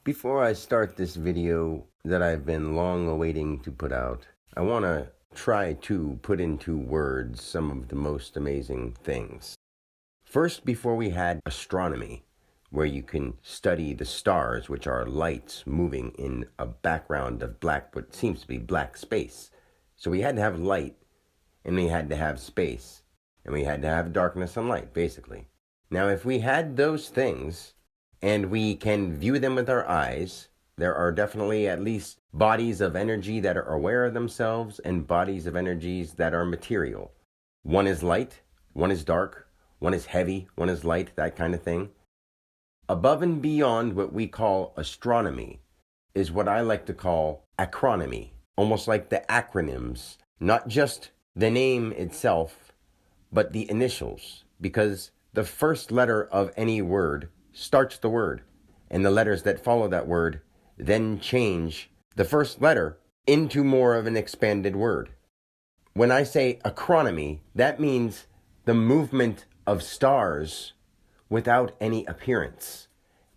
Before I start this video that I've been long awaiting to put out, I want to try to put into words some of the most amazing things. First, before we had astronomy, where you can study the stars, which are lights moving in a background of black, what seems to be black space. So we had to have light, and we had to have space, and we had to have darkness and light, basically. Now, if we had those things, and we can view them with our eyes, there are definitely at least bodies of energy that are aware of themselves and bodies of energies that are material. One is light, one is dark, one is heavy, one is light, that kind of thing. Above and beyond what we call astronomy is what I like to call acronomy, almost like the acronyms, not just the name itself, but the initials, because the first letter of any word starts the word, and the letters that follow that word then change the first letter into more of an expanded word. When I say acronomy, that means the movement of stars without any appearance.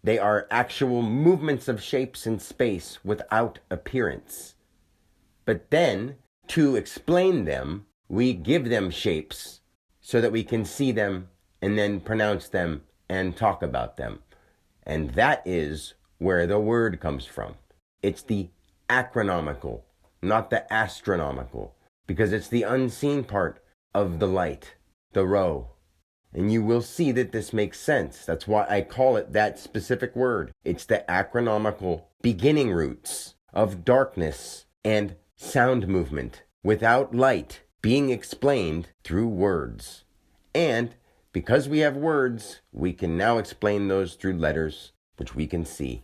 They are actual movements of shapes in space without appearance. But then, to explain them, we give them shapes so that we can see them and then pronounce them and talk about them. And that is where the word comes from. It's the acronomical, not the astronomical, because it's the unseen part of the light, the rho. And you will see that this makes sense. That's why I call it that specific word. It's the acronomical beginning roots of darkness and sound movement without light being explained through words. And because we have words, we can now explain those through letters, which we can see.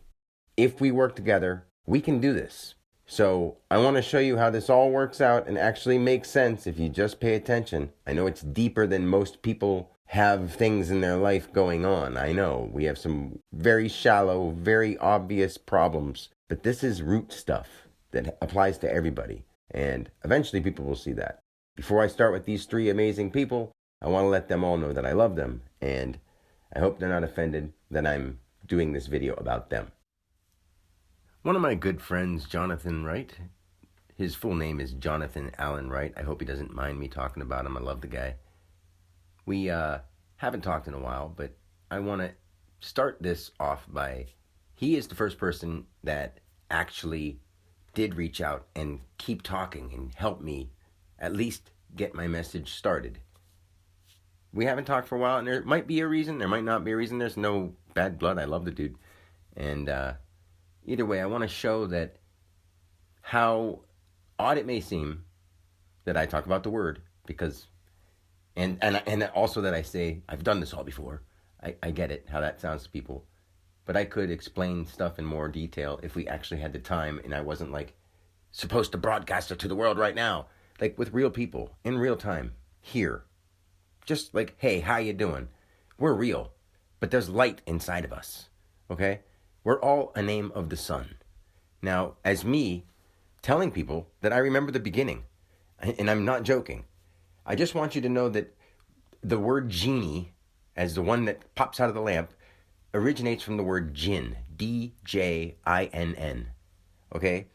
If we work together, we can do this. So I want to show you how this all works out and actually makes sense if you just pay attention. I know it's deeper than most people have things in their life going on. I know we have some very shallow, very obvious problems, but this is root stuff that applies to everybody. And eventually people will see that. Before I start with these three amazing people, I want to let them all know that I love them, and I hope they're not offended that I'm doing this video about them. One of my good friends, Jonathan Wright, his full name is Jonathan Allen Wright. I hope he doesn't mind me talking about him. I love the guy. We haven't talked in a while, but I want to start this off by, he is the first person that actually did reach out and keep talking and help me at least get my message started. We haven't talked for a while, and there might be a reason, there might not be a reason. There's no bad blood. I love the dude. And either way, I want to show that how odd it may seem that I talk about the word, because, and also that I say, I've done this all before. I get it, how that sounds to people. But I could explain stuff in more detail if we actually had the time, and I wasn't like supposed to broadcast it to the world right now. Like with real people, in real time, here. Just like, hey, how you doing? We're real, but there's light inside of us, okay? We're all a name of the sun. Now, as me telling people that I remember the beginning, and I'm not joking, I just want you to know that the word genie, as the one that pops out of the lamp, originates from the word jinn, D-J-I-N-N, okay?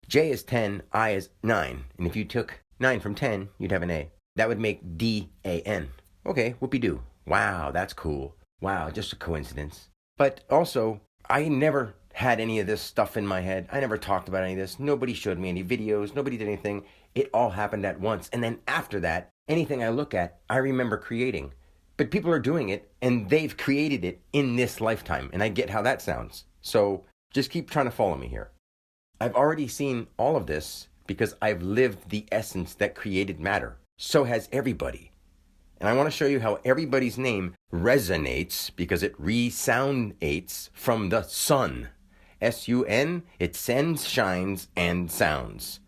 J is 10, I is 9, and if you took 9 from 10, you'd have an A. That would make D-A-N. Okay, whoopee-doo. Wow, that's cool. Wow, just a coincidence. But also, I never had any of this stuff in my head. I never talked about any of this. Nobody showed me any videos. Nobody did anything. It all happened at once. And then after that, anything I look at, I remember creating. But people are doing it, and they've created it in this lifetime. And I get how that sounds. So just keep trying to follow me here. I've already seen all of this because I've lived the essence that created matter. So has everybody. And I want to show you how everybody's name resonates because it resoundates from the sun. S-U-N, it sends, shines, and sounds.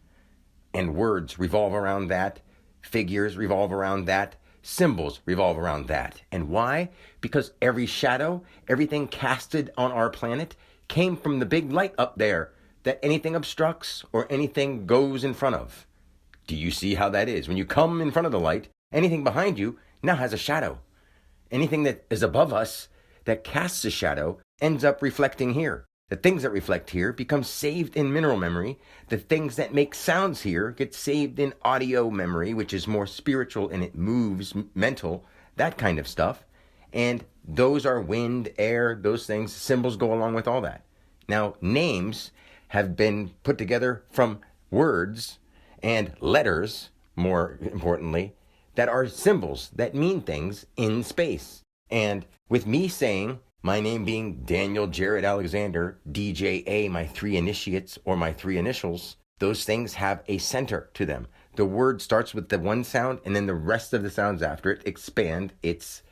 And words revolve around that. Figures revolve around that. Symbols revolve around that. And why? Because every shadow, everything casted on our planet came from the big light up there that anything obstructs or anything goes in front of. Do you see how that is? When you come in front of the light, anything behind you now has a shadow. Anything that is above us that casts a shadow ends up reflecting here. The things that reflect here become saved in mineral memory. The things that make sounds here get saved in audio memory, which is more spiritual and it moves, mental, that kind of stuff. And those are wind, air, those things. Symbols go along with all that. Now, names have been put together from words and letters, more importantly, that are symbols that mean things in space. And with me saying, my name being Daniel Jared Alexander, DJA, my three initiates or my three initials, those things have a center to them. The word starts with the one sound, and then the rest of the sounds after it expand its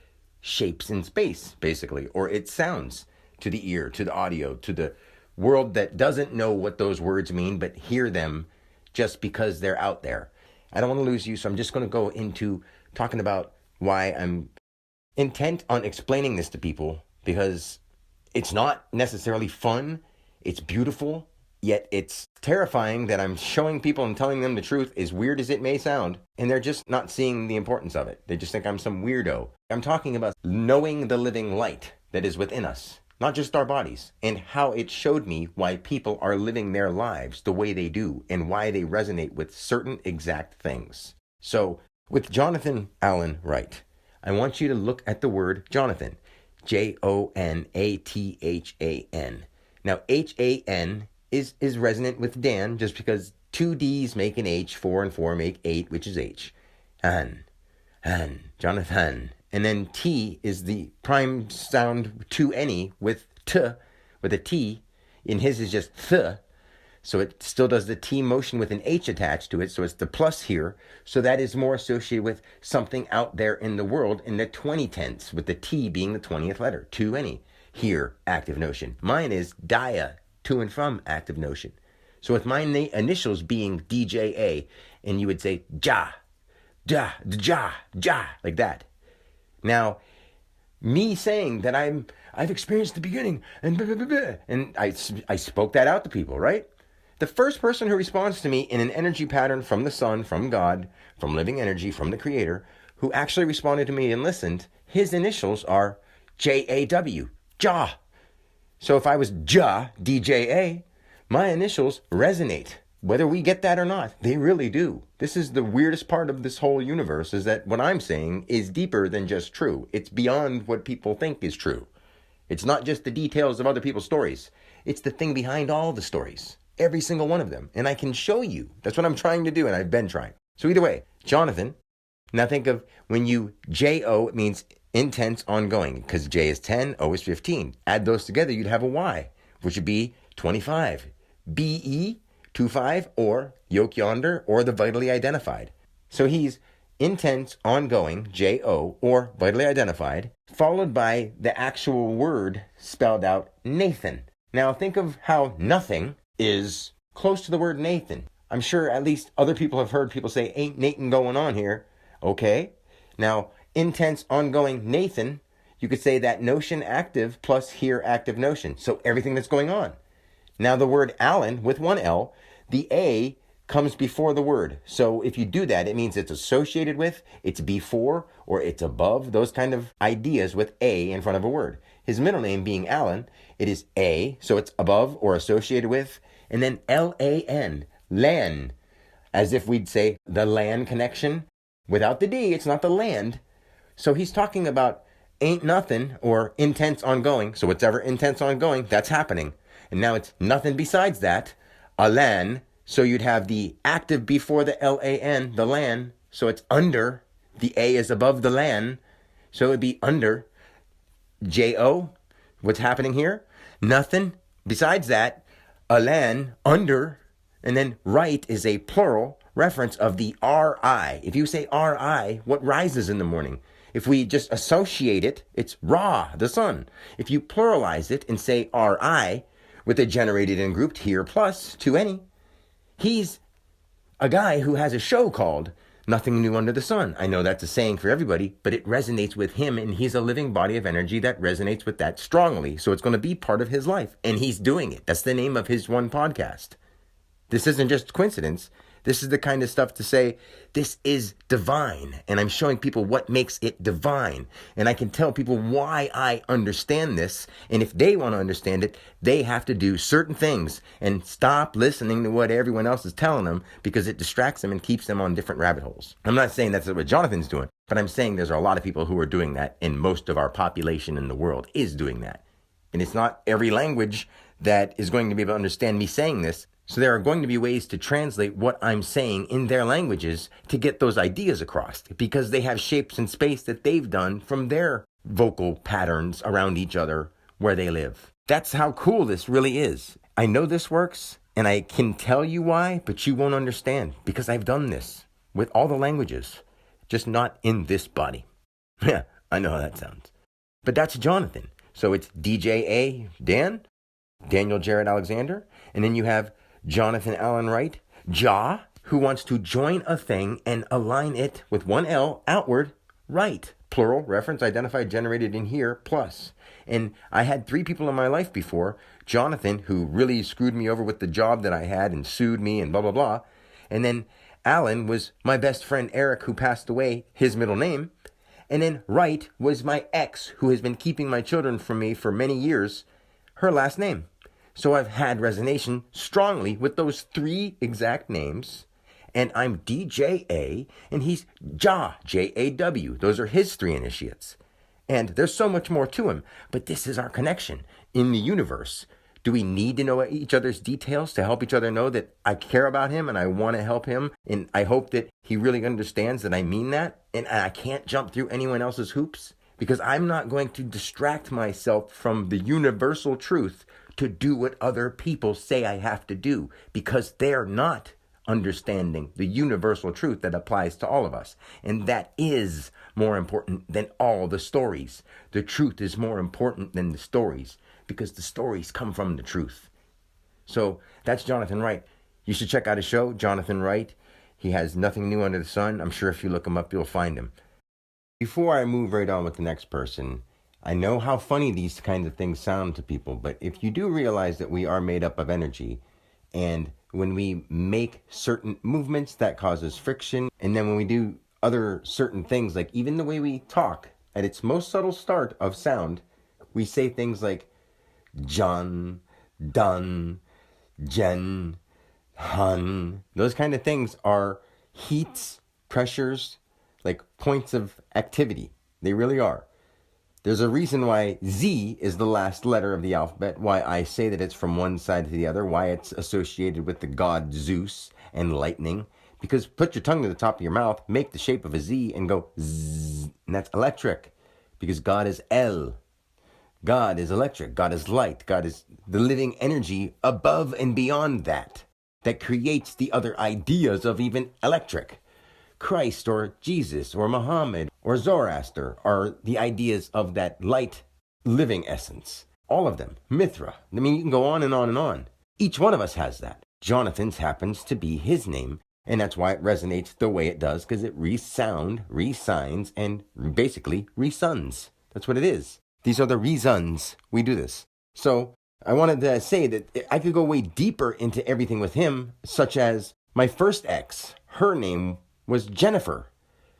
shapes in space, basically, or its sounds to the ear, to the audio, to the world that doesn't know what those words mean, but hear them just because they're out there. I don't want to lose you, so I'm just going to go into talking about why I'm intent on explaining this to people, because it's not necessarily fun. It's beautiful, yet it's terrifying that I'm showing people and telling them the truth, as weird as it may sound, and they're just not seeing the importance of it. They just think I'm some weirdo. I'm talking about knowing the living light that is within us, not just our bodies, and how it showed me why people are living their lives the way they do and why they resonate with certain exact things. So, with Jonathan Allen Wright, I want you to look at the word Jonathan. Jonathan. Now, HAN is resonant with Dan, just because two D's make an H, 4 and 4 make 8, which is H. Jonathan. And then T is the prime sound to any with T, with a T. And his is just th. So it still does the T motion with an H attached to it. So it's the plus here. So that is more associated with something out there in the world in the 20 tense, with the T being the 20th letter. To any. Here, active notion. Mine is dia, to and from active notion. So with my initials being DJA, and you would say ja, like that. Now, me saying that I've experienced the beginning, and I spoke that out to people, right? The first person who responds to me in an energy pattern from the sun, from God, from living energy, from the Creator, who actually responded to me and listened, his initials are JAW, Ja. So if I was Ja, DJA, my initials resonate. Whether we get that or not, they really do. This is the weirdest part of this whole universe, is that what I'm saying is deeper than just true. It's beyond what people think is true. It's not just the details of other people's stories. It's the thing behind all the stories. Every single one of them. And I can show you. That's what I'm trying to do, and I've been trying. So either way, Jonathan. Now think of when you J-O, it means intense, ongoing, because J is 10, O is 15. Add those together, you'd have a Y, which would be 25. B-E, 25, or yoke yonder, or the vitally identified. So he's intense, ongoing, J-O, or vitally identified, followed by the actual word spelled out, Nathan. Now think of how nothing is close to the word Nathan. I'm sure at least other people have heard people say, ain't Nathan going on here. Okay. Now, intense, ongoing, Nathan, you could say that notion active plus here active notion. So everything that's going on. Now the word Allen with one L, the A comes before the word. So if you do that, it means it's associated with, it's before, or it's above, those kind of ideas with A in front of a word. His middle name being Allen, it is A, so it's above or associated with, and then L-A-N, LAN, as if we'd say the LAN connection. Without the D, it's not the land. So he's talking about ain't nothing or intense ongoing. So whatever intense ongoing, that's happening. And now it's nothing besides that, a LAN. So you'd have the active before the L-A-N, the LAN. So it's under, the A is above the LAN. So it'd be under J-O. What's happening here? Nothing besides that, a LAN, under, and then right is a plural reference of the R-I. If you say R-I, what rises in the morning? If we just associate it, it's Ra, the sun. If you pluralize it and say R-I, with a generated and grouped here plus to any, he's a guy who has a show called Nothing New Under the Sun. I know that's a saying for everybody, but it resonates with him, and he's a living body of energy that resonates with that strongly. So it's going to be part of his life, and he's doing it. That's the name of his one podcast. This isn't just coincidence. This is the kind of stuff to say, this is divine. And I'm showing people what makes it divine. And I can tell people why I understand this. And if they want to understand it, they have to do certain things and stop listening to what everyone else is telling them, because it distracts them and keeps them on different rabbit holes. I'm not saying that's what Jonathan's doing, but I'm saying there's a lot of people who are doing that, and most of our population in the world is doing that. And it's not every language that is going to be able to understand me saying this. So there are going to be ways to translate what I'm saying in their languages to get those ideas across, because they have shapes and space that they've done from their vocal patterns around each other where they live. That's how cool this really is. I know this works, and I can tell you why, but you won't understand, because I've done this with all the languages, just not in this body. Yeah, I know how that sounds. But that's Jonathan. So it's DJA Dan, Daniel Jared Alexander, and then you have Jonathan Allen Wright, Ja, who wants to join a thing and align it with one L outward, right. Plural, reference, identified, generated in here, plus. And I had 3 people in my life before. Jonathan, who really screwed me over with the job that I had and sued me and blah, blah, blah. And then Alan was my best friend Eric, who passed away, his middle name. And then Wright was my ex, who has been keeping my children from me for many years, her last name. So I've had resonation strongly with those 3 exact names. And I'm DJA, and he's Ja, Jaw. Those are his 3 initiates. And there's so much more to him. But this is our connection in the universe. Do we need to know each other's details to help each other know that I care about him and I want to help him? And I hope that he really understands that I mean that. And I can't jump through anyone else's hoops, because I'm not going to distract myself from the universal truth to do what other people say I have to do, because they're not understanding the universal truth that applies to all of us. And that is more important than all the stories. The truth is more important than the stories, because the stories come from the truth. So that's Jonathan Wright. You should check out his show, Jonathan Wright. He has nothing new under the sun. I'm sure if you look him up, you'll find him. Before I move right on with the next person, I know how funny these kinds of things sound to people, but if you do realize that we are made up of energy, and when we make certain movements, that causes friction, and then when we do other certain things, like even the way we talk, at its most subtle start of sound, we say things like John, done, Jen, hun. Those kind of things are heats, pressures, like points of activity. They really are. There's a reason why Z is the last letter of the alphabet, why I say that it's from one side to the other, why it's associated with the god Zeus and lightning. Because put your tongue to the top of your mouth, make the shape of a Z and go Z, and that's electric. Because God is El. God is electric. God is light. God is the living energy above and beyond that creates the other ideas of even electric. Christ or Jesus or Muhammad or Zoroaster are the ideas of that light living essence. All of them. Mithra. I mean, you can go on and on and on. Each one of us has that. Jonathan's happens to be his name, and that's why it resonates the way it does, because it re-signs, and basically re-suns. That's what it is. These are the reasons we do this. So I wanted to say that I could go way deeper into everything with him, such as my first ex, her name was Jennifer.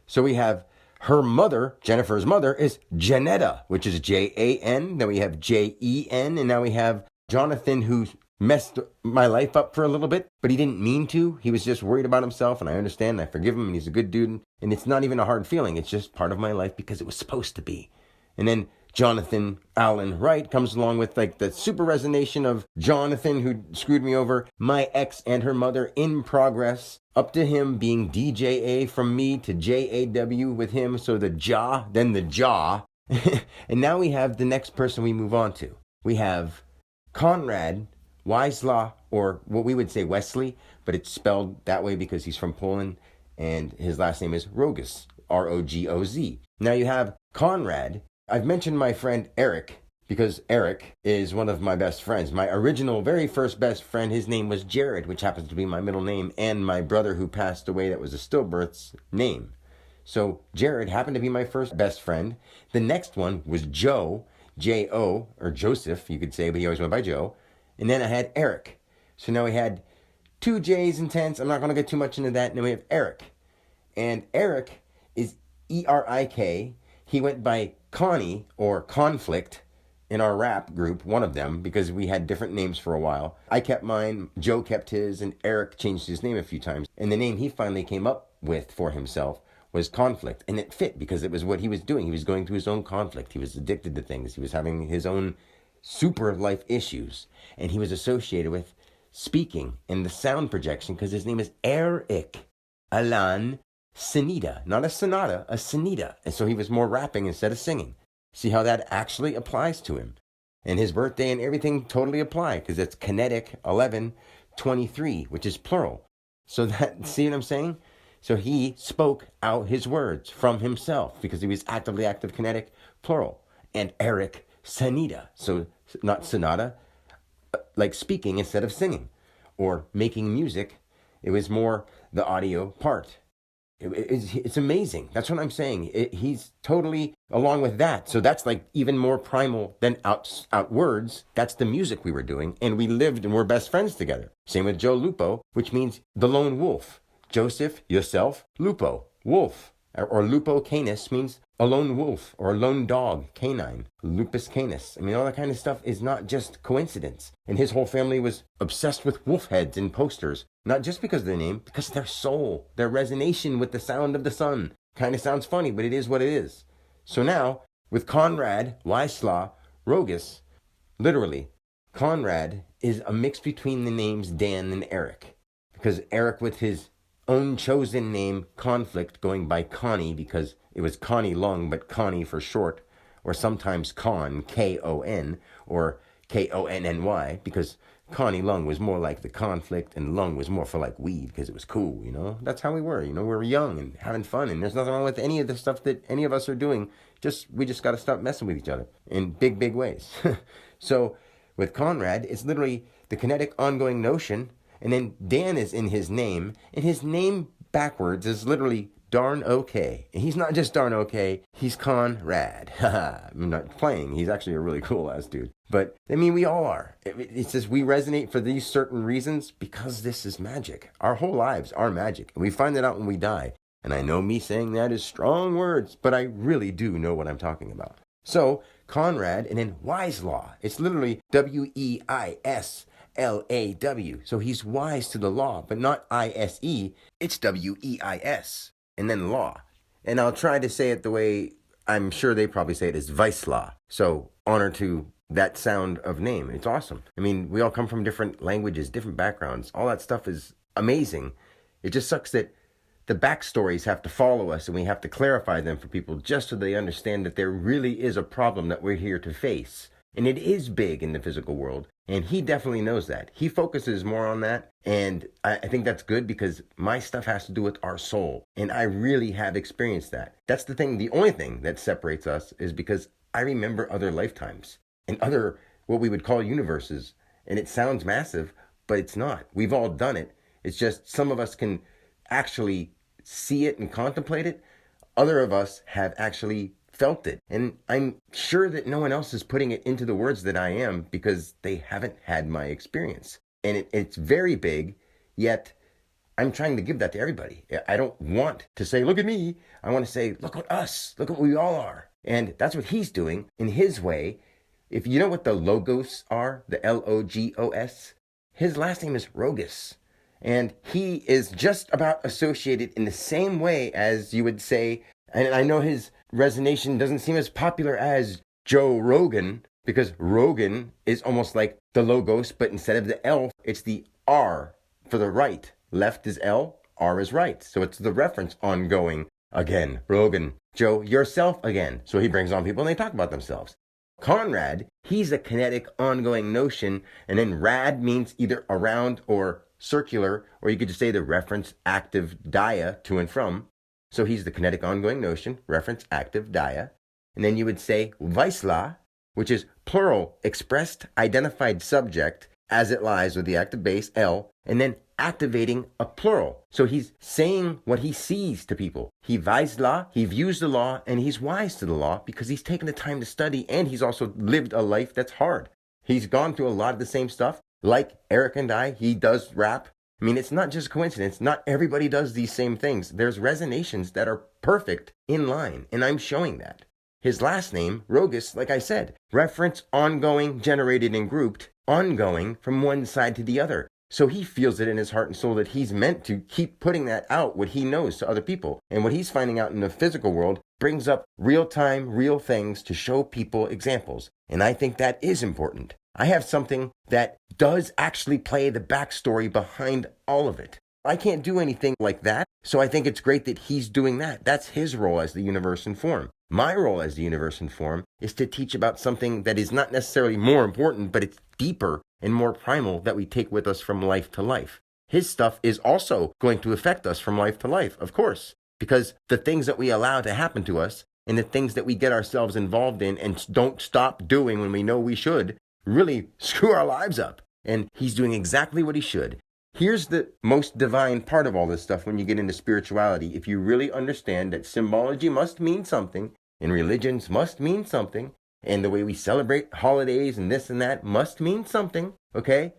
So we have her mother, Jennifer's mother, is Janetta, which is Jan. Then we have Jen, and now we have Jonathan, who messed my life up for a little bit, but he didn't mean to. He was just worried about himself, and I understand, and I forgive him, and he's a good dude. And it's not even a hard feeling. It's just part of my life because it was supposed to be. And then Jonathan Allen Wright comes along with like the super resonation of Jonathan, who screwed me over, my ex and her mother in progress, up to him being DJA from me to JAW with him. So the jaw, then the jaw. And now we have the next person we move on to. We have Konrad Wisla, or what we would say Wesley, but it's spelled that way because he's from Poland, and his last name is Rogoz, Rogoz. Now you have Konrad. I've mentioned my friend Eric because Eric is one of my best friends. My original, very first best friend, his name was Jared, which happens to be my middle name, and my brother who passed away that was a stillbirth's name. So Jared happened to be my first best friend. The next one was Joe, J-O, or Joseph, you could say, but he always went by Joe. And then I had Eric. So now we had two J's in tense. I'm not going to get too much into that. And then we have Eric. And Eric is E-R-I-K. He went by Connie or Conflict in our rap group, one of them, because we had different names for a while. I kept mine, Joe kept his, and Eric changed his name a few times. And the name he finally came up with for himself was Conflict. And it fit because it was what he was doing. He was going through his own conflict. He was addicted to things. He was having his own super life issues. And he was associated with speaking and the sound projection because his name is Eric Alan Sinita. Not a sonata, a Sinita. And so he was more rapping instead of singing. See how that actually applies to him. And his birthday and everything totally apply because it's kinetic 1123, which is plural. So that, see what I'm saying? So he spoke out his words from himself because he was actively active kinetic plural. And Eric Sanita. So not sonata, like speaking instead of singing. Or making music. It was more the audio part. It's amazing. That's what I'm saying. He's totally along with that. So that's like even more primal than out words. That's the music we were doing. And we lived and we're best friends together. Same with Joe Lupo, which means the lone wolf. Joseph, yourself, Lupo, wolf. Or Lupo canis means a lone wolf or a lone dog, canine, lupus canis. I mean, all that kind of stuff is not just coincidence. And his whole family was obsessed with wolf heads and posters, not just because of their name, because of their soul, their resonation with the sound of the sun. Kind of sounds funny, but it is what it is. So now, with Conrad, Weislaw, Rogus, literally, Conrad is a mix between the names Dan and Eric. Because Eric with his own chosen name, Conflict, going by Connie because it was Connie Lung, but Connie for short, or sometimes Con, K-O-N, or K-O-N-N-Y, because Connie Lung was more like the conflict, and Lung was more for like weed because it was cool, you know? That's how we were, you know? We were young and having fun, and there's nothing wrong with any of the stuff that any of us are doing. We just got to stop messing with each other in big, big ways. So with Conrad, it's literally the kinetic ongoing notion. And then Dan is in his name, and his name backwards is literally darn okay. And he's not just darn okay, he's Conrad. I'm not playing, he's actually a really cool ass dude. But, I mean, we all are. It says we resonate for these certain reasons because this is magic. Our whole lives are magic, and we find that out when we die. And I know me saying that is strong words, but I really do know what I'm talking about. So, Conrad, and then Weislaw. It's literally W-E-I-S. L-A-W. So he's wise to the law, but not I-S-E. It's W-E-I-S. And then law. And I'll try to say it the way I'm sure they probably say it is Weislaw. So honor to that sound of name. It's awesome. I mean, we all come from different languages, different backgrounds. All that stuff is amazing. It just sucks that the backstories have to follow us and we have to clarify them for people just so they understand that there really is a problem that we're here to face. And it is big in the physical world. And he definitely knows that. He focuses more on that. And I think that's good because my stuff has to do with our soul. And I really have experienced that. That's the thing. The only thing that separates us is because I remember other lifetimes and other what we would call universes. And it sounds massive, but it's not. We've all done it. It's just some of us can actually see it and contemplate it. Other of us have actually felt it. And I'm sure that no one else is putting it into the words that I am because they haven't had my experience. And it's very big, yet I'm trying to give that to everybody. I don't want to say, look at me. I want to say, look at us. Look at what we all are. And that's what he's doing in his way. If you know what the logos are, the L-O-G-O-S, his last name is Rogus. And he is just about associated in the same way as you would say, and I know his resonation doesn't seem as popular as Joe Rogan, because Rogan is almost like the logos, but instead of the L, it's the R for the right. Left is L, R is right. So it's the reference ongoing again. Rogan, Joe, yourself again. So he brings on people and they talk about themselves. Conrad, he's a kinetic ongoing notion, and then rad means either around or circular, or you could just say the reference active dia, to and from. So he's the kinetic ongoing notion, reference active dia. And then you would say Weislaw, which is plural expressed identified subject as it lies with the active base L, and then activating a plural. So he's saying what he sees to people. He Weislaw, he views the law, and he's wise to the law because he's taken the time to study, and he's also lived a life that's hard. He's gone through a lot of the same stuff. Like Eric and I, he does rap. I mean, it's not just coincidence. Not everybody does these same things. There's resonations that are perfect in line, and I'm showing that. His last name, Rogus, like I said, reference ongoing, generated and grouped, ongoing from one side to the other. So he feels it in his heart and soul that he's meant to keep putting that out, what he knows, to other people. And what he's finding out in the physical world brings up real-time, real things to show people examples. And I think that is important. I have something that does actually play the backstory behind all of it. I can't do anything like that, so I think it's great that he's doing that. That's his role as the universe in form. My role as the universe in form is to teach about something that is not necessarily more important, but it's deeper and more primal that we take with us from life to life. His stuff is also going to affect us from life to life, of course, because the things that we allow to happen to us and the things that we get ourselves involved in and don't stop doing when we know we should really screw our lives up. And he's doing exactly what he should. Here's the most divine part of all this stuff when you get into spirituality. If you really understand that symbology must mean something, and religions must mean something, and the way we celebrate holidays and this and that must mean something, okay?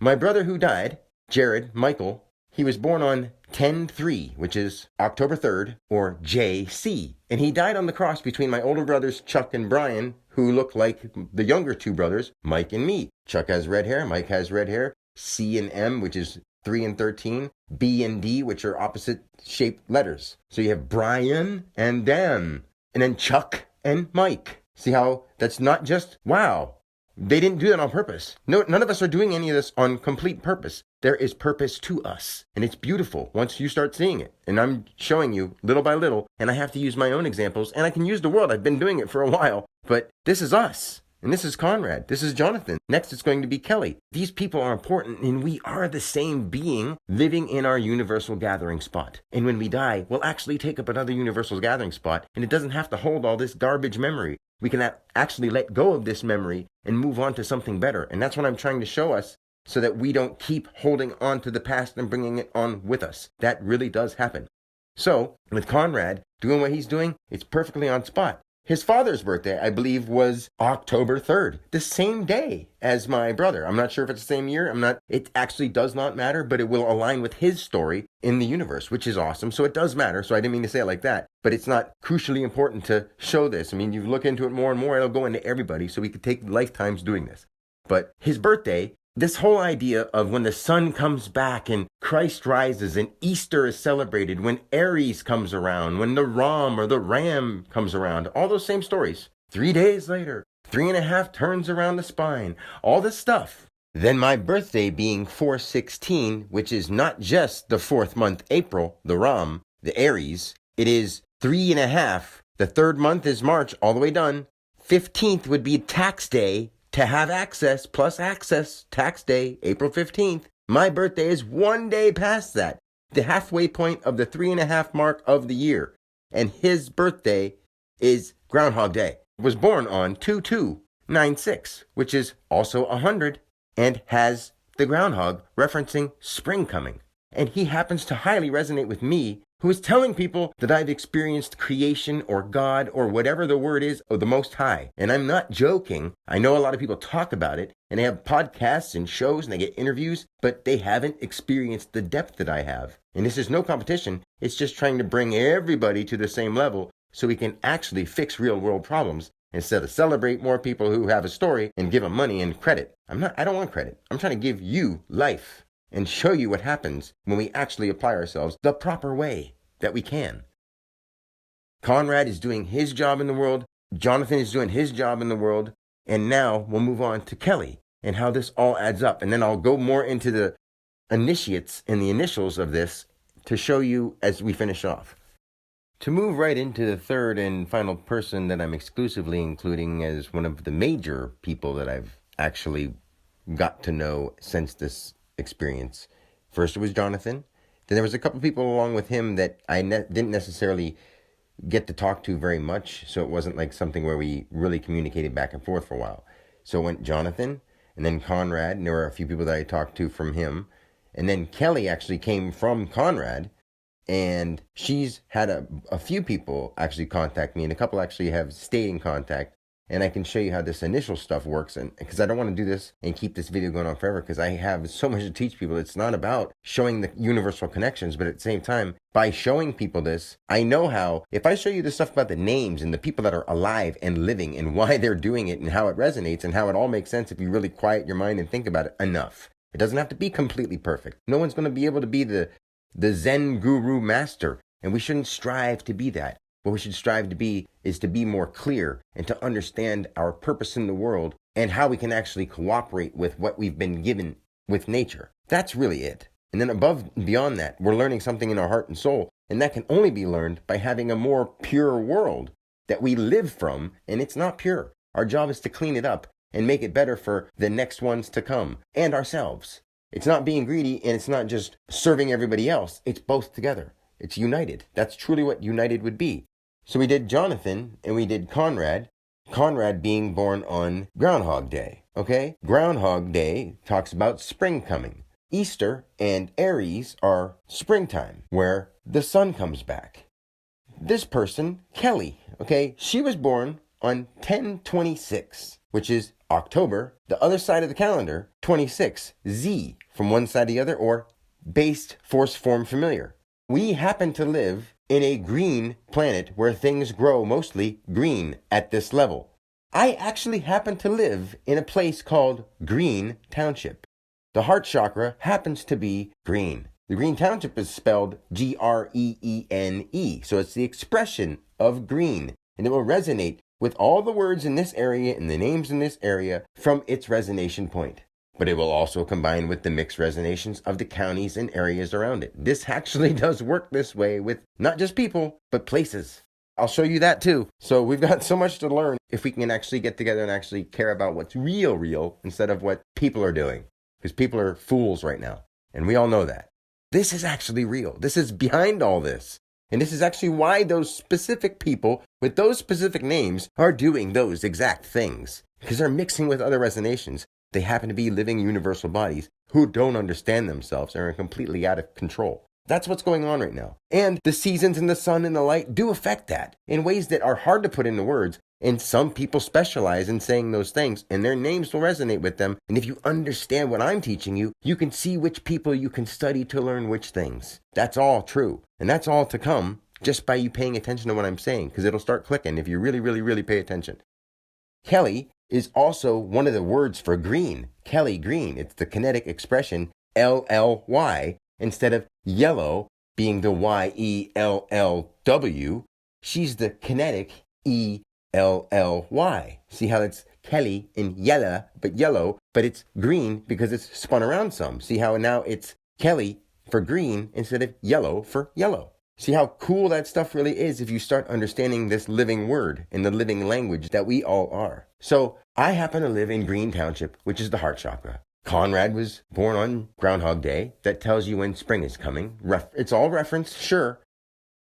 My brother who died, Jared Michael, he was born on 10/3, which is October 3rd, or JC. And he died on the cross between my older brothers, Chuck and Brian, who look like the younger two brothers, Mike and me. Chuck has red hair, Mike has red hair. C and M, which is 3 and 13, B and D, which are opposite shaped letters. So you have Brian and Dan, and then Chuck and Mike. See how that's not just, wow, they didn't do that on purpose. No, none of us are doing any of this on complete purpose. There is purpose to us, and it's beautiful once you start seeing it. And I'm showing you little by little, and I have to use my own examples, and I can use the world. I've been doing it for a while, but this is us. And this is Conrad. This is Jonathan. Next, it's going to be Kelly. These people are important, and we are the same being living in our universal gathering spot. And when we die, we'll actually take up another universal gathering spot, and it doesn't have to hold all this garbage memory. We can actually let go of this memory and move on to something better. And that's what I'm trying to show us, so that we don't keep holding on to the past and bringing it on with us. That really does happen. So, with Conrad doing what he's doing, it's perfectly on spot. His father's birthday, I believe, was October 3rd, the same day as my brother. I'm not sure if it's the same year. It actually does not matter, but it will align with his story in the universe, which is awesome. So it does matter. So I didn't mean to say it like that, but it's not crucially important to show this. I mean, you look into it more and more, it'll go into everybody. So we could take lifetimes doing this. But his birthday, this whole idea of when the sun comes back and Christ rises and Easter is celebrated, when Aries comes around, when the Ram or the Ram comes around, all those same stories. 3 days later, 3.5 turns around the spine, all this stuff. Then my birthday being 4/16, which is not just the 4th month, April, the Ram, the Aries, it is 3.5. The 3rd month is March, all the way done. 15th would be tax day. To have access, plus access, tax day, April 15th. My birthday is 1 day past that, the halfway point of the 3.5 mark of the year. And his birthday is Groundhog Day. Was born on 2/2/96, which is also 100, and has the groundhog referencing spring coming. And he happens to highly resonate with me, who is telling people that I've experienced creation or God or whatever the word is of the Most High. And I'm not joking. I know a lot of people talk about it, and they have podcasts and shows, and they get interviews, but they haven't experienced the depth that I have. And this is no competition. It's just trying to bring everybody to the same level so we can actually fix real world problems instead of celebrate more people who have a story and give them money and credit. I don't want credit. I'm trying to give you life and show you what happens when we actually apply ourselves the proper way that we can. Conrad is doing his job in the world. Jonathan is doing his job in the world. And now we'll move on to Kelly and how this all adds up. And then I'll go more into the initiates and the initials of this to show you as we finish off. To move right into the third and final person that I'm exclusively including as one of the major people that I've actually got to know since this experience. First it was Jonathan. Then there was a couple people along with him that I didn't necessarily get to talk to very much, so it wasn't like something where we really communicated back and forth for a while. So it went Jonathan, and then Conrad, and there were a few people that I talked to from him. And then Kelly actually came from Conrad, and she's had a few people actually contact me, and a couple actually have stayed in contact and I can show you how this initial stuff works. And because I don't want to do this and keep this video going on forever, because I have so much to teach people. It's not about showing the universal connections, but at the same time, by showing people this, I know how, if I show you the stuff about the names and the people that are alive and living and why they're doing it and how it resonates and how it all makes sense if you really quiet your mind and think about it enough. It doesn't have to be completely perfect. No one's going to be able to be the Zen guru master, and we shouldn't strive to be that. What we should strive to be is to be more clear and to understand our purpose in the world and how we can actually cooperate with what we've been given with nature. That's really it. And then above and beyond that, we're learning something in our heart and soul, and that can only be learned by having a more pure world that we live from, and it's not pure. Our job is to clean it up and make it better for the next ones to come and ourselves. It's not being greedy, and it's not just serving everybody else. It's both together. It's united. That's truly what united would be. So we did Jonathan and we did Conrad. Conrad being born on Groundhog Day, okay? Groundhog Day talks about spring coming. Easter and Aries are springtime, where the sun comes back. This person, Kelly, okay? She was born on 10/26, which is October, the other side of the calendar, 26, Z, from one side to the other, or based force form familiar. We happen to live in a green planet where things grow mostly green at this level. I actually happen to live in a place called Green Township. The heart chakra happens to be green. The Green Township is spelled Greene, so it's the expression of green, and it will resonate with all the words in this area and the names in this area from its resonation point. But it will also combine with the mixed resonations of the counties and areas around it. This actually does work this way with not just people, but places. I'll show you that too. So we've got so much to learn if we can actually get together and actually care about what's real, instead of what people are doing. Because people are fools right now, and we all know that. This is actually real. This is behind all this. And this is actually why those specific people with those specific names are doing those exact things. Because they're mixing with other resonations. They happen to be living universal bodies who don't understand themselves and are completely out of control. That's what's going on right now. And the seasons and the sun and the light do affect that in ways that are hard to put into words. And some people specialize in saying those things, and their names will resonate with them. And if you understand what I'm teaching you, you can see which people you can study to learn which things. That's all true. And that's all to come just by you paying attention to what I'm saying, because it'll start clicking if you really pay attention. Kelly is also one of the words for green. Kelly green. It's the kinetic expression LLY instead of yellow being the YELLW. She's the kinetic ELLY. See how it's Kelly in yellow, but it's green because it's spun around some. See how now it's Kelly for green instead of yellow for yellow. See how cool that stuff really is if you start understanding this living word and the living language that we all are. So I happen to live in Green Township, which is the heart chakra. Conrad was born on Groundhog Day. That tells you when spring is coming. It's all reference, sure.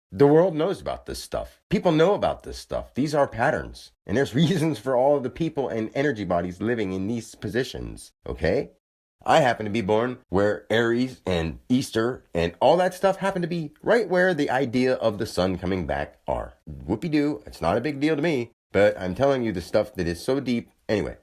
The world knows about this stuff. People know about this stuff. These are patterns. And there's reasons for all of the people and energy bodies living in these positions, okay? I happen to be born where Aries and Easter and all that stuff happen to be right where the idea of the sun coming back are. Whoopie-doo, it's not a big deal to me, but I'm telling you the stuff that is so deep. Anyway,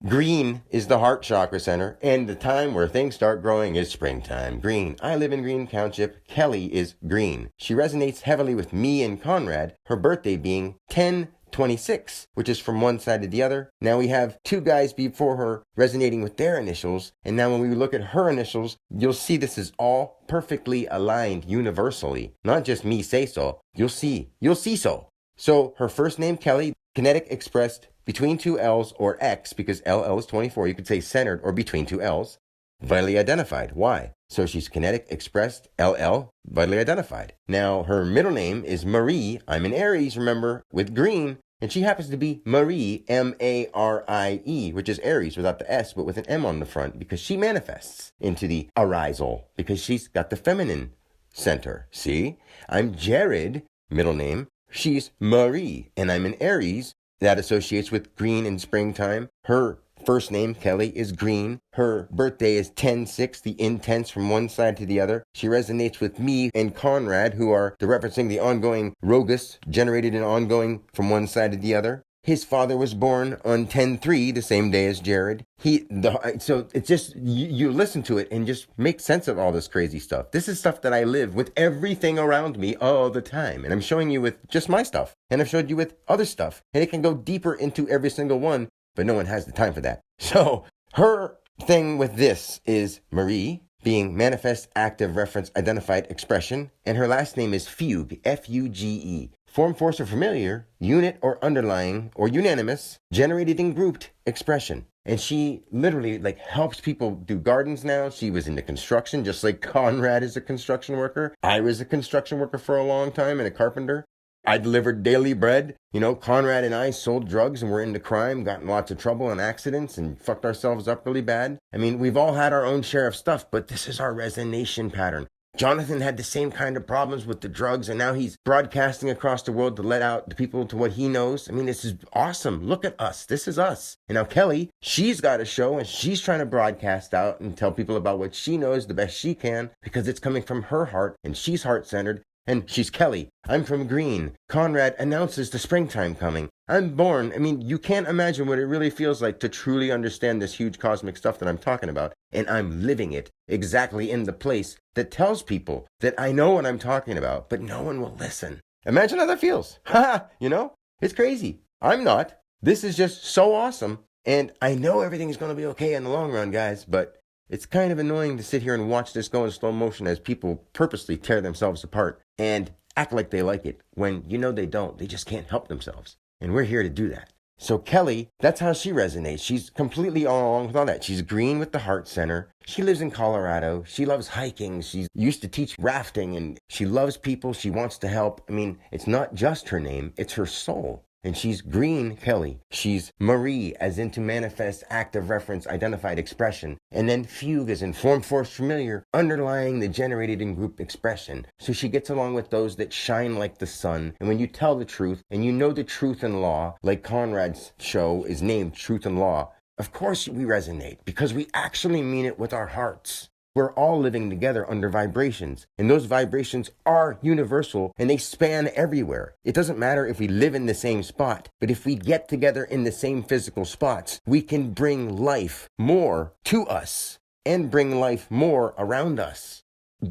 green is the heart chakra center, and the time where things start growing is springtime. Green. I live in Green Township. Kelly is green. She resonates heavily with me and Conrad, her birthday being 10/26, which is from one side to the other. Now we have two guys before her resonating with their initials, and now when we look at her initials, you'll see this is all perfectly aligned universally. Not just me say so. You'll see so. So her first name, Kelly, kinetic expressed between two L's or X, because LL is 24. You could say centered or between two L's. Vitally identified. Why? So she's kinetic expressed LL, vitally identified. Now her middle name is Marie. I'm in Aries, remember, with green. And she happens to be Marie, M-A-R-I-E, which is Aries without the S, but with an M on the front, because she manifests into the arisal, because she's got the feminine center. See? I'm Jared, middle name. She's Marie, and I'm in Aries. That associates with green in springtime. Her first name, Kelly, is green. Her birthday is 10/6, the intense from one side to the other. She resonates with me and Conrad, who are referencing the ongoing Rogus, generated and ongoing from one side to the other. His father was born on 10/3, the same day as Jared. So it's just, you listen to it and just make sense of all this crazy stuff. This is stuff that I live with everything around me all the time. And I'm showing you with just my stuff. And I've showed you with other stuff. And it can go deeper into every single one, but no one has the time for that. So her thing with this is Marie, being manifest active reference identified expression, and her last name is Fugue, F-U-G-E. Form, force, or familiar, unit or underlying or unanimous, generated in grouped expression. And she literally helps people do gardens now. She was into construction, just like Conrad is a construction worker. I was a construction worker for a long time and a carpenter. I delivered daily bread. Conrad and I sold drugs and were into crime, got in lots of trouble and accidents and fucked ourselves up really bad. I mean, we've all had our own share of stuff, but this is our resonation pattern. Jonathan had the same kind of problems with the drugs, and now he's broadcasting across the world to let out the people to what he knows. I mean, this is awesome. Look at us. This is us. And now Kelly, she's got a show, and she's trying to broadcast out and tell people about what she knows the best she can, because it's coming from her heart, and she's heart-centered. And she's Kelly. I'm from Green. Conrad announces the springtime coming. I'm born. I mean, you can't imagine what it really feels like to truly understand this huge cosmic stuff that I'm talking about. And I'm living it exactly in the place that tells people that I know what I'm talking about, but no one will listen. Imagine how that feels. Ha! It's crazy. I'm not. This is just so awesome. And I know everything's going to be okay in the long run, guys, but it's kind of annoying to sit here and watch this go in slow motion as people purposely tear themselves apart and act like they like it when they don't. They just can't help themselves. And we're here to do that. So Kelly, that's how she resonates. She's completely all along with all that. She's green with the heart center. She lives in Colorado. She loves hiking. She's used to teach rafting, and she loves people. She wants to help. I mean, it's not just her name. It's her soul. And she's Green Kelly. She's Marie, as into manifest active reference identified expression. And then Fugue, as in form, force, familiar, underlying the generated in group expression. So she gets along with those that shine like the sun. And when you tell the truth, and you know the truth and law, like Conrad's show is named Truth and Law, of course we resonate, because we actually mean it with our hearts. We're all living together under vibrations, and those vibrations are universal, and they span everywhere. It doesn't matter if we live in the same spot, but if we get together in the same physical spots, we can bring life more to us and bring life more around us.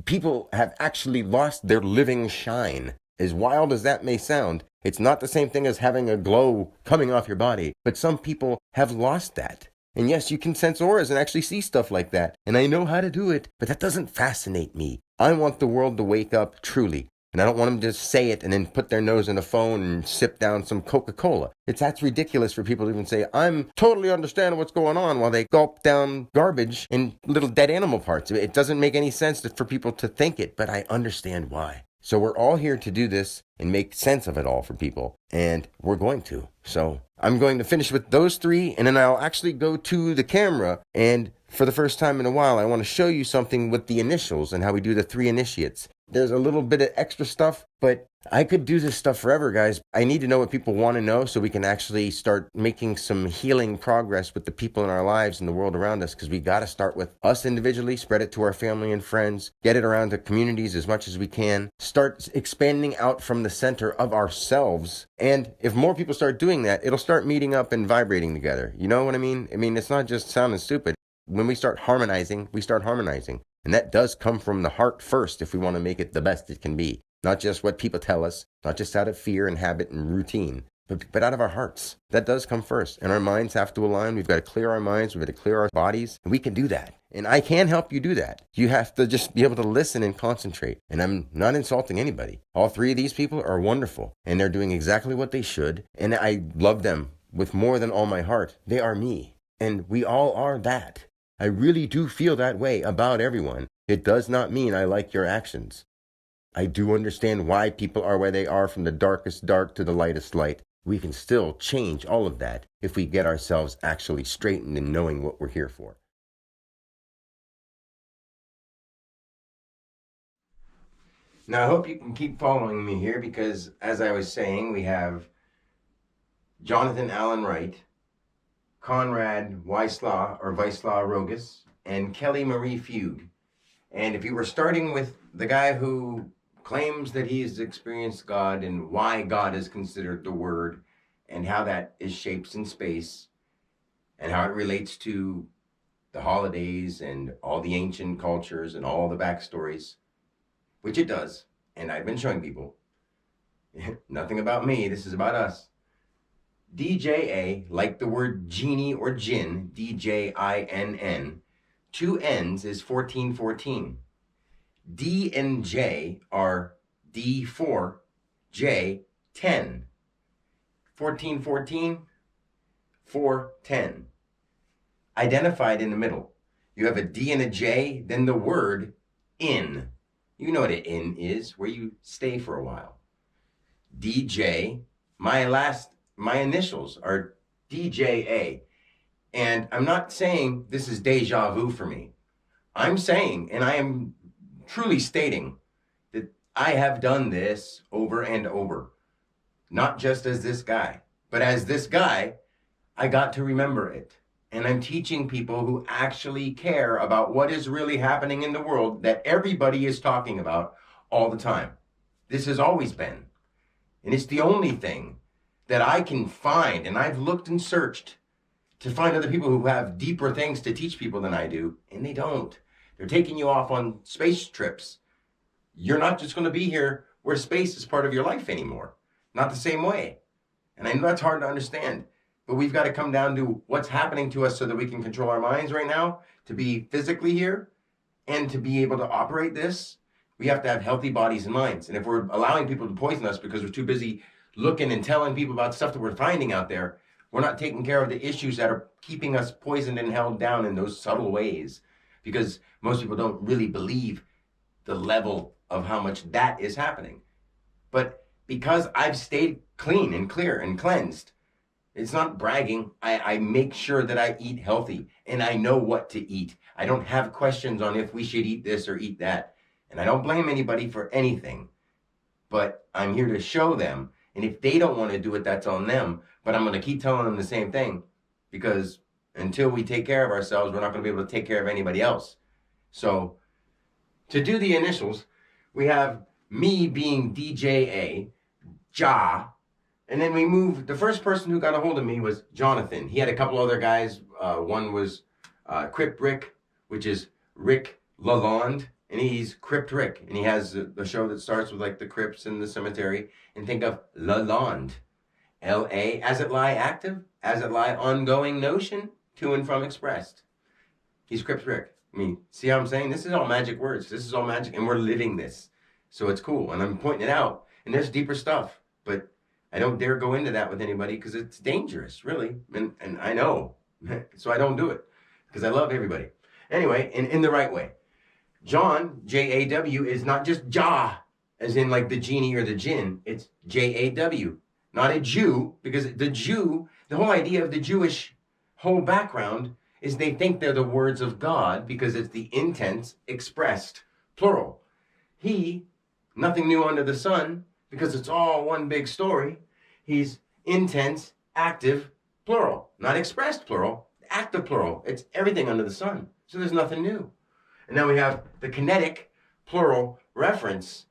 People have actually lost their living shine. As wild as that may sound, it's not the same thing as having a glow coming off your body, but some people have lost that. And yes, you can sense auras and actually see stuff like that. And I know how to do it, but that doesn't fascinate me. I want the world to wake up truly. And I don't want them to say it and then put their nose in a phone and sip down some Coca-Cola. That's ridiculous for people to even say, I'm totally understanding what's going on, while they gulp down garbage and little dead animal parts. It doesn't make any sense for people to think it, but I understand why. So we're all here to do this and make sense of it all for people. And we're going to. So I'm going to finish with those three, and then I'll actually go to the camera. And for the first time in a while, I want to show you something with the initials and how we do the 3 initiates. There's a little bit of extra stuff, but I could do this stuff forever, guys. I need to know what people want to know so we can actually start making some healing progress with the people in our lives and the world around us, because we got to start with us individually, spread it to our family and friends, get it around to communities as much as we can, start expanding out from the center of ourselves. And if more people start doing that, it'll start meeting up and vibrating together. You know what I mean? I mean, it's not just sounding stupid. When we start harmonizing, we start harmonizing. And that does come from the heart first if we want to make it the best it can be. Not just what people tell us, not just out of fear and habit and routine, but out of our hearts. That does come first. And our minds have to align. We've got to clear our minds. We've got to clear our bodies. And we can do that. And I can help you do that. You have to just be able to listen and concentrate. And I'm not insulting anybody. All 3 of these people are wonderful. And they're doing exactly what they should. And I love them with more than all my heart. They are me. And we all are that. I really do feel that way about everyone. It does not mean I like your actions. I do understand why people are where they are, from the darkest dark to the lightest light. We can still change all of that if we get ourselves actually straightened and knowing what we're here for. Now, I hope you can keep following me here, because, as I was saying, we have Jonathan Allen Wright, Conrad Weislaw Rogus, and Kelly Marie Fugue. And if you were starting with the guy who claims that he's experienced God and why God is considered the Word, and how that is shaped in space and how it relates to the holidays and all the ancient cultures and all the backstories, which it does. And I've been showing people. Nothing about me, this is about us. DJA, like the word genie or jinn, DJINN, two N's is 1414. D and J are D4, J 10. 1414, 410. Identified in the middle. You have a D and a J, then the word in. You know what an in is, where you stay for a while. DJ, my initials are DJA. And I'm not saying this is deja vu for me. I'm saying, and I am truly stating, that I have done this over and over. Not just as this guy, but as this guy, I got to remember it. And I'm teaching people who actually care about what is really happening in the world that everybody is talking about all the time. This has always been. And it's the only thing that I can find, and I've looked and searched to find other people who have deeper things to teach people than I do, and they don't. They're taking you off on space trips. You're not just going to be here where space is part of your life anymore. Not the same way. And I know that's hard to understand, but we've got to come down to what's happening to us so that we can control our minds right now, to be physically here, and to be able to operate this. We have to have healthy bodies and minds. And if we're allowing people to poison us because we're too busy looking and telling people about stuff that we're finding out there, we're not taking care of the issues that are keeping us poisoned and held down in those subtle ways. Because most people don't really believe the level of how much that is happening. But because I've stayed clean and clear and cleansed, it's not bragging. I make sure that I eat healthy and I know what to eat. I don't have questions on if we should eat this or eat that. And I don't blame anybody for anything, but I'm here to show them. And if they don't want to do it, that's on them. But I'm going to keep telling them the same thing, because until we take care of ourselves, we're not going to be able to take care of anybody else. So to do the initials, we have me being DJA, Ja, and then we moved. The first person who got a hold of me was Jonathan. He had a couple other guys. One was Crypt Rick, which is Rick Lalonde. And he's Crypt Rick, and he has a show that starts with like the crypts in the cemetery. And think of Lalonde, L-A, as it lie active, as it lie ongoing notion, to and from expressed. He's Crypt Rick. I mean, see how I'm saying? This is all magic words. This is all magic, and we're living this. So it's cool, and I'm pointing it out. And there's deeper stuff, but I don't dare go into that with anybody because it's dangerous, really. And I know, so I don't do it because I love everybody. Anyway, and in the right way. John, J-A-W, is not just Ja, as in like the genie or the jinn. It's J-A-W, not a Jew, because the Jew, the whole idea of the Jewish whole background is they think they're the words of God because it's the intense expressed, plural. He, nothing new under the sun, because it's all one big story. He's intense, active, plural, not expressed plural, active plural. It's everything under the sun. So there's nothing new. And then we have the kinetic plural reference.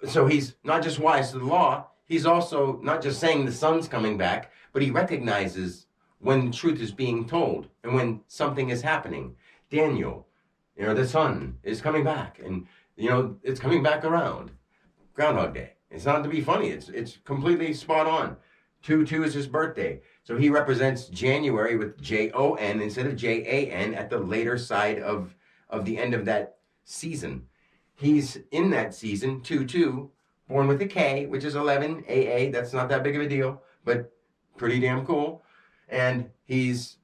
So he's not just wise to the law, he's also not just saying the sun's coming back, but he recognizes when the truth is being told and when something is happening. Daniel, the sun is coming back, and it's coming back around. Groundhog Day. It's not to be funny, it's completely spot on. 2/2 is his birthday. So he represents January with J-O-N instead of J-A-N at the later side of the end of that season. He's in that season, 2/2, born with a K, which is 11, AA. That's not that big of a deal, but pretty damn cool. And he's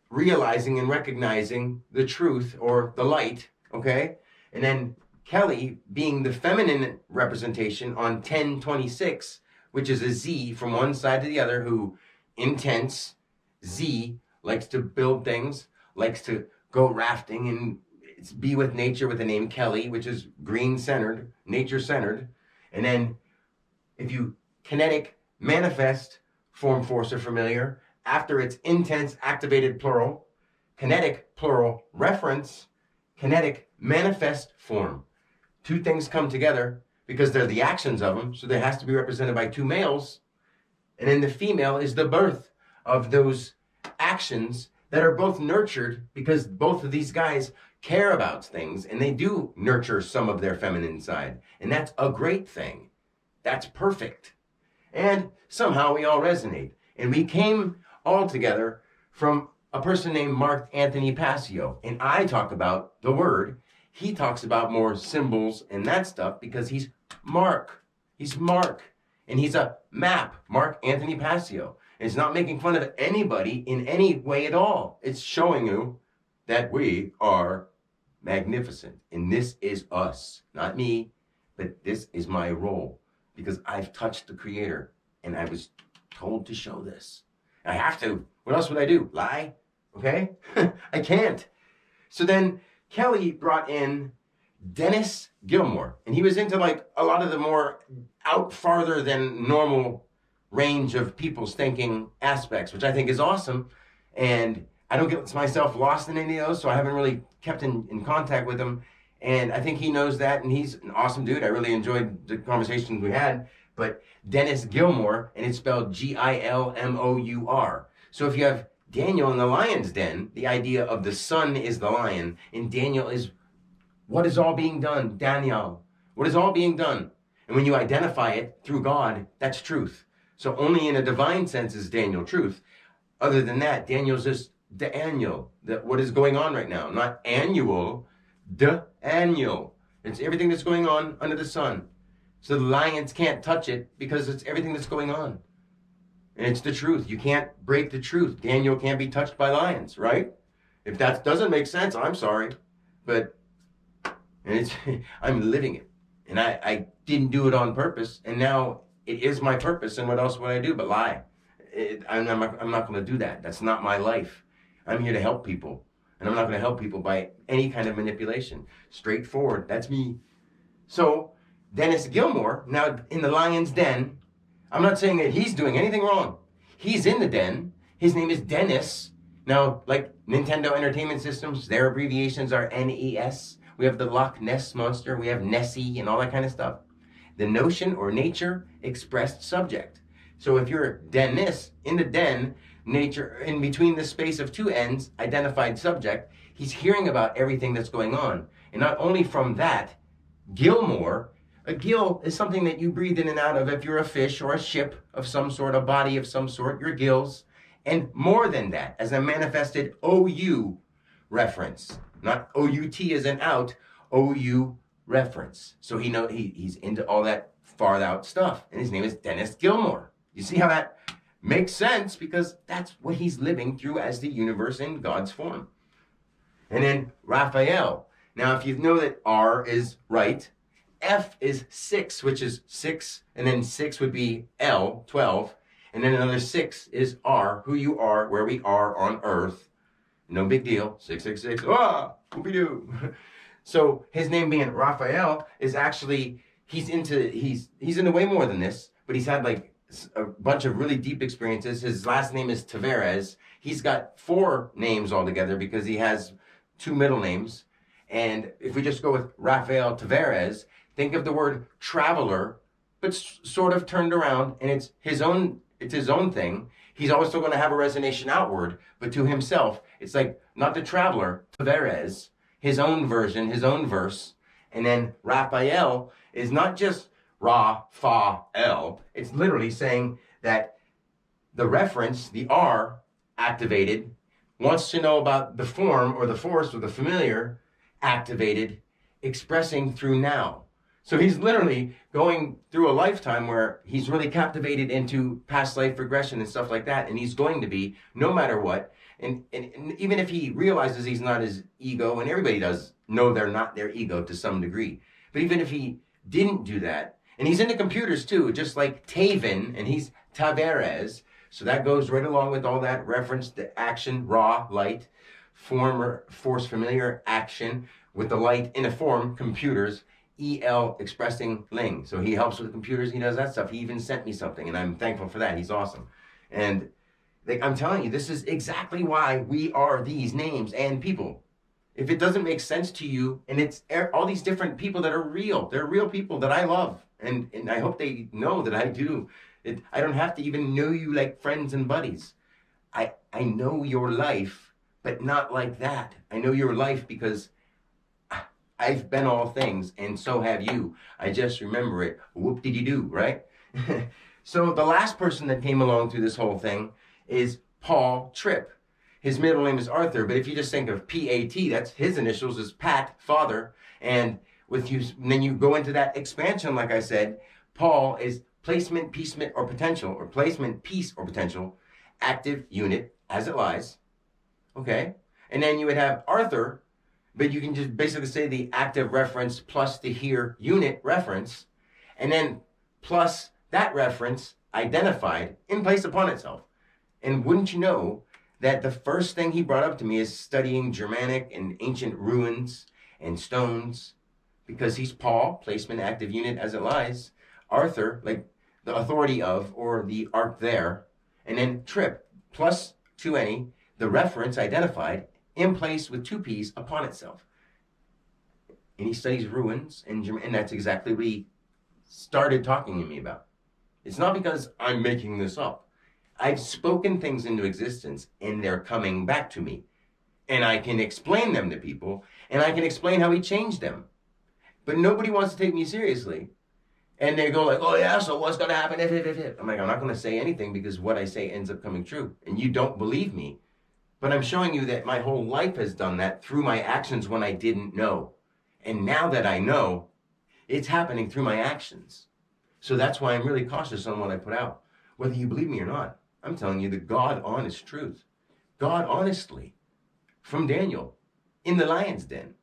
realizing and recognizing the truth or the light, okay? And then Kelly being the feminine representation on 10/26, which is a Z from one side to the other, who intense, Z, likes to build things, likes to go rafting and be with nature with the name Kelly, which is green-centered, nature-centered. And then if you kinetic manifest form, force, or familiar, after its intense activated plural, kinetic plural reference, kinetic manifest form. Two things come together because they're the actions of them, so there has to be represented by two males. And then the female is the birth of those actions that are both nurtured, because both of these guys care about things and they do nurture some of their feminine side. And that's a great thing. That's perfect. And somehow we all resonate. And we came all together from a person named Mark Anthony Passio. And I talk about the word. He talks about more symbols and that stuff because he's Mark. He's Mark. And he's a map, Mark Anthony Passio. And it's not making fun of anybody in any way at all. It's showing you that we are magnificent. And this is us. Not me, but this is my role. Because I've touched the Creator. And I was told to show this. I have to. What else would I do? Lie? Okay? I can't. So then Kelly brought in Dennis Gilmore. And he was into like a lot of the more out farther than normal range of people's thinking aspects, which I think is awesome. And I don't get myself lost in any of those, so I haven't really kept in contact with him. And I think he knows that, and he's an awesome dude. I really enjoyed the conversations we had. But Dennis Gilmore, and it's spelled Gilmour. So if you have Daniel in the lion's den, the idea of the sun is the lion, and Daniel is what is all being done. Daniel, what is all being done? And when you identify it through God, that's truth. So only in a divine sense is Daniel truth. Other than that, Daniel's just Daniel, what is going on right now. Not annual, Daniel. It's everything that's going on under the sun. So the lions can't touch it because it's everything that's going on. And it's the truth. You can't break the truth. Daniel can't be touched by lions, right? If that doesn't make sense, I'm sorry. But I'm living it. And I didn't do it on purpose. And now it is my purpose. And what else would I do but lie? I'm not going to do that. That's not my life. I'm here to help people. And I'm not going to help people by any kind of manipulation. Straightforward. That's me. So Dennis Gilmore, now in the lion's den, I'm not saying that he's doing anything wrong. He's in the den. His name is Dennis. Now, like Nintendo Entertainment Systems, their abbreviations are NES. We have the Loch Ness Monster. We have Nessie and all that kind of stuff. The notion or nature expressed subject. So if you're Dennis, in the den, nature, in between the space of two ends, identified subject, he's hearing about everything that's going on. And not only from that, Gilmore, a gill is something that you breathe in and out of if you're a fish or a ship of some sort, a body of some sort, your gills. And more than that, as a manifested OU reference, not O-U-T as in out, O-U reference. So he's into all that far out stuff. And his name is Dennis Gilmore. You see how that makes sense? Because that's what he's living through as the universe in God's form. And then Raphael. Now, if you know that R is right, F is 6, which is 6, and then 6 would be L, 12, and then another 6 is R, who you are, where we are on earth. No big deal. 666. Whoopie-doo. So his name being Raphael is actually, he's into way more than this, but he's had like a bunch of really deep experiences. His last name is Tavares. He's got 4 names altogether because he has 2 middle names. And if we just go with Raphael Tavares, think of the word traveler, but sort of turned around, and it's his own thing. He's always still going to have a resonation outward, but to himself, it's like not the traveler, Tavares, his own version, his own verse. And then Raphael is not just Ra-Fa-El. It's literally saying that the reference, the R activated, wants to know about the form or the force or the familiar activated, expressing through now. So he's literally going through a lifetime where he's really captivated into past life regression and stuff like that, and he's going to be no matter what. And even if he realizes he's not his ego, and everybody does know they're not their ego to some degree, but even if he didn't do that, and he's into computers too, just like Taven, and he's Tavares, so that goes right along with all that reference to action, raw, light, form or force, familiar, action, with the light in a form, computers, EL expressing Ling. So he helps with the computers, he does that stuff. He even sent me something, and I'm thankful for that. He's awesome. And I'm telling you, this is exactly why we are these names and people. If it doesn't make sense to you, and it's all these different people that are real, they're real people that I love. And I hope they know that I do. I don't have to even know you like friends and buddies. I know your life, but not like that. I know your life because I've been all things, and so have you. I just remember it. Whoop-de-dee-doo, right? So the last person that came along through this whole thing is Paul Tripp. His middle name is Arthur, but if you just think of P-A-T, that's his initials is Pat, father. And then you go into that expansion, like I said, Paul is placement, piecement, or potential, or placement, piece, or potential, active unit as it lies. Okay? And then you would have Arthur, but you can just basically say the active reference plus the here unit reference, and then plus that reference identified in place upon itself. And wouldn't you know that the first thing he brought up to me is studying Germanic and ancient ruins and stones, because he's Paul, placement, active unit as it lies, Arthur, like the authority of, or the ark there, and then Tripp, plus to any, the reference identified, in place with two P's upon itself. And he studies ruins, and that's exactly what he started talking to me about. It's not because I'm making this up. I've spoken things into existence, and they're coming back to me. And I can explain them to people, and I can explain how he changed them. But nobody wants to take me seriously. And they go like, oh yeah, so what's going to happen if? I'm like, I'm not going to say anything because what I say ends up coming true. And you don't believe me. But I'm showing you that my whole life has done that through my actions when I didn't know. And now that I know, it's happening through my actions. So that's why I'm really cautious on what I put out. Whether you believe me or not, I'm telling you the God honest truth. God honestly, from Daniel, in the lion's den,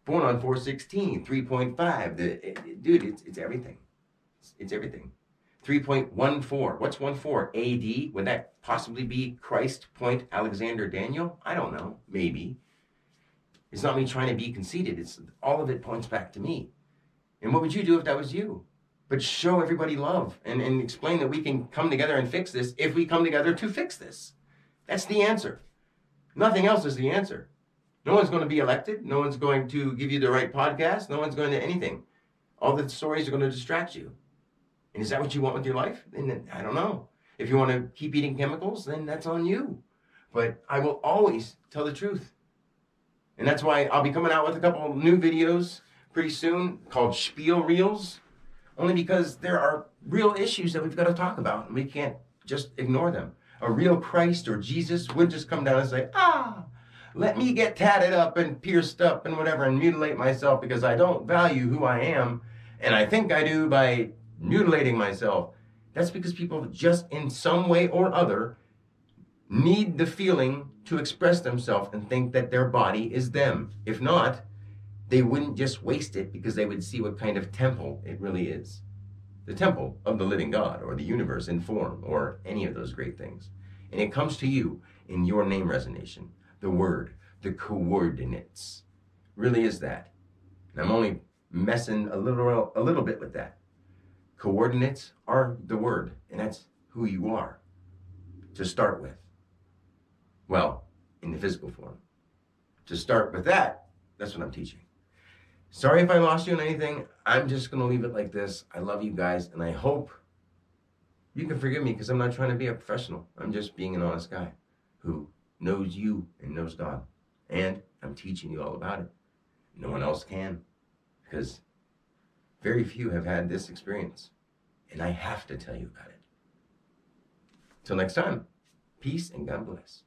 born on 4/16, 3.5. Dude, it's everything. It's everything. 3.14. What's 14? AD? Would that possibly be Christ, Point, Alexander, Daniel? I don't know. Maybe. It's not me trying to be conceited. It's all of it points back to me. And what would you do if that was you? But show everybody love and explain that we can come together and fix this if we come together to fix this. That's the answer. Nothing else is the answer. No one's going to be elected. No one's going to give you the right podcast. No one's going to anything. All the stories are going to distract you. And is that what you want with your life? Then I don't know. If you want to keep eating chemicals, then that's on you. But I will always tell the truth. And that's why I'll be coming out with a couple new videos pretty soon called Spiel Reels. Only because there are real issues that we've got to talk about. And we can't just ignore them. A real Christ or Jesus wouldn't just come down and say, let me get tatted up and pierced up and whatever and mutilate myself because I don't value who I am. And I think I do by mutilating myself. That's because people just in some way or other need the feeling to express themselves and think that their body is them. If not, they wouldn't just waste it because they would see what kind of temple it really is. The temple of the living God or the universe in form or any of those great things. And it comes to you in your name resonation. The word, the coordinates. Really is that. And I'm only messing a little bit with that. Coordinates are the word, and that's who you are to start with. Well, in the physical form. To start with that, that's what I'm teaching. Sorry if I lost you on anything. I'm just going to leave it like this. I love you guys, and I hope you can forgive me because I'm not trying to be a professional. I'm just being an honest guy who knows you and knows God. And I'm teaching you all about it. No one else can because very few have had this experience. And I have to tell you about it. Till next time, peace and God bless.